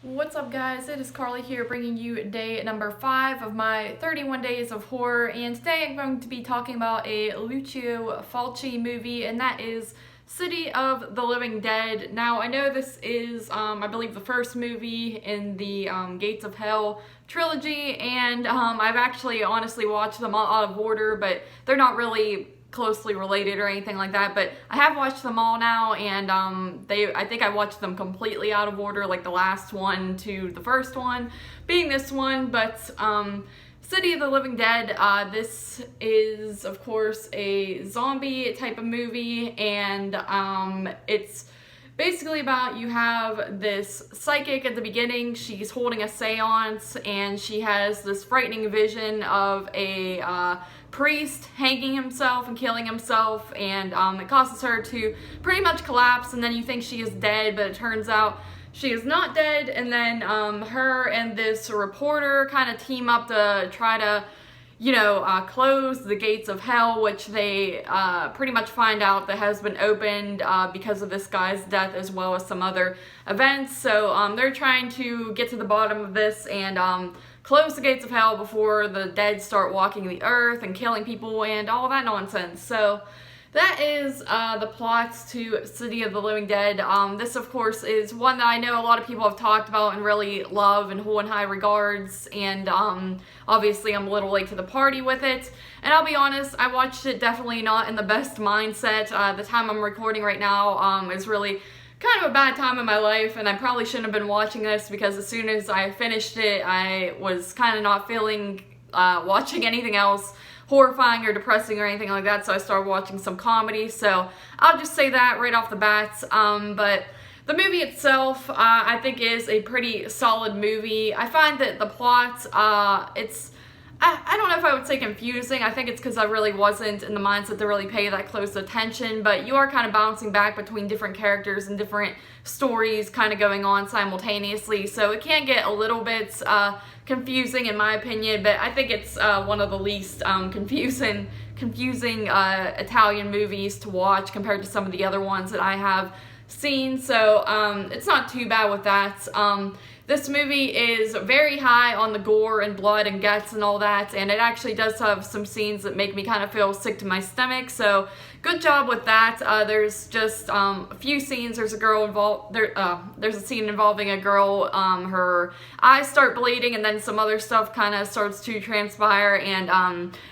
What's up, guys? It is Carly here, bringing you day number 5 of my 31 days of horror, and today I'm going to be talking about a Lucio Fulci movie, and that is City of the Living Dead. Now, I know this is, I believe, the first movie in the Gates of Hell trilogy, and I've actually honestly watched them all out of order, but they're not really closely related or anything like that, but I have watched them all now, and I think I watched them completely out of order, like the last one to the first one being this one. But City of the Living Dead, this is of course a zombie type of movie, and it's basically about, you have this psychic at the beginning. She's holding a seance, and she has this frightening vision of a priest hanging himself and killing himself, and it causes her to pretty much collapse, and then you think she is dead, but it turns out she is not dead. And then her and this reporter kind of team up to try to close the gates of hell, which they pretty much find out that has been opened because of this guy's death, as well as some other events. So they're trying to get to the bottom of this and close the gates of hell before the dead start walking the earth and killing people and all that nonsense. So that is the plots to City of the Living Dead. This, of course, is one that I know a lot of people have talked about and really love and hold in high regards, and obviously I'm a little late to the party with it. And I'll be honest, I watched it definitely not in the best mindset. The time I'm recording right now is really kind of a bad time in my life, and I probably shouldn't have been watching this, because as soon as I finished it, I was kind of not feeling watching anything else horrifying or depressing or anything like that, so I started watching some comedy. So I'll just say that right off the bat. But the movie itself, I think, is a pretty solid movie. I find that the plot, I don't know if I would say confusing. I think it's because I really wasn't in the mindset to really pay that close attention, but you are kind of bouncing back between different characters and different stories kind of going on simultaneously, so it can get a little bit confusing in my opinion, but I think it's one of the least confusing Italian movies to watch compared to some of the other ones that I have seen, so it's not too bad with that. This movie is very high on the gore and blood and guts and all that, and it actually does have some scenes that make me kind of feel sick to my stomach, so good job with that. There's just a few scenes. There's a girl involved. There's a scene involving a girl. Her eyes start bleeding, and then some other stuff kind of starts to transpire, and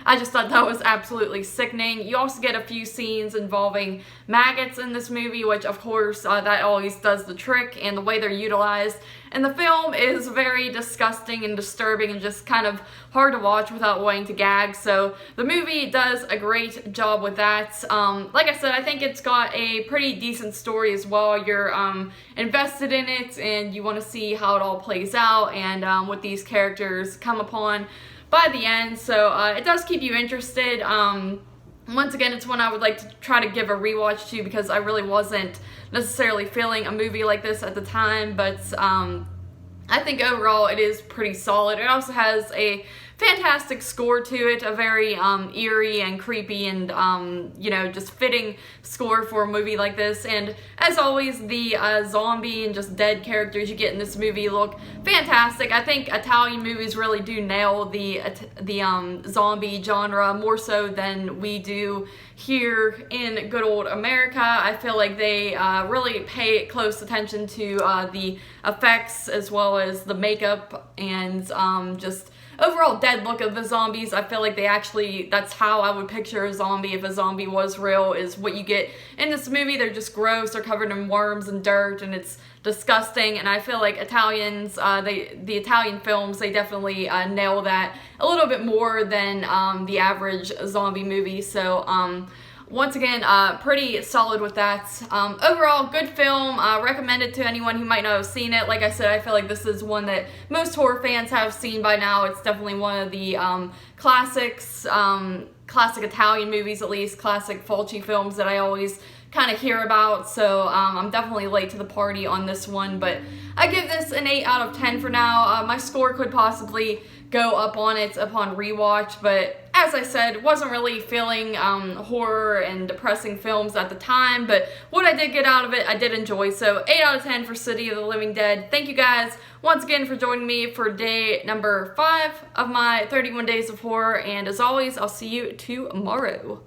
I just thought that was absolutely sickening. You also get a few scenes involving maggots in this movie, which of course that always does the trick, and the way they're utilized. And the film is very disgusting and disturbing and just kind of hard to watch without wanting to gag. So the movie does a great job with that. Like I said, I think it's got a pretty decent story as well. You're invested in it, and you want to see how it all plays out and what these characters come upon by the end. So it does keep you interested. Once again, it's one I would like to try to give a rewatch to, because I really wasn't necessarily feeling a movie like this at the time, but I think overall it is pretty solid. It also has a fantastic score to it, a very eerie and creepy and just fitting score for a movie like this. And as always, the zombie and just dead characters you get in this movie look fantastic. I think Italian movies really do nail the zombie genre more so than we do here in good old America. I feel like they really pay close attention to the effects as well as the makeup and just overall dead look of the zombies. I feel like they actually, that's how I would picture a zombie if a zombie was real, is what you get in this movie. They're just gross, they're covered in worms and dirt, and it's disgusting. And I feel like Italians, the Italian films, they definitely nail that a little bit more than the average zombie movie. So once again, pretty solid with that. Overall, good film. Recommend it to anyone who might not have seen it. Like I said, I feel like this is one that most horror fans have seen by now. It's definitely one of the classics, classic Italian movies, at least, classic Fulci films that I always kind of hear about. So I'm definitely late to the party on this one, but I give this an 8 out of 10 for now. My score could possibly go up on it upon rewatch, but as I said, wasn't really feeling horror and depressing films at the time, but what I did get out of it, I did enjoy. So 8 out of 10 for City of the Living Dead. Thank you guys once again for joining me for day number 5 of my 31 Days of Horror, and as always, I'll see you tomorrow.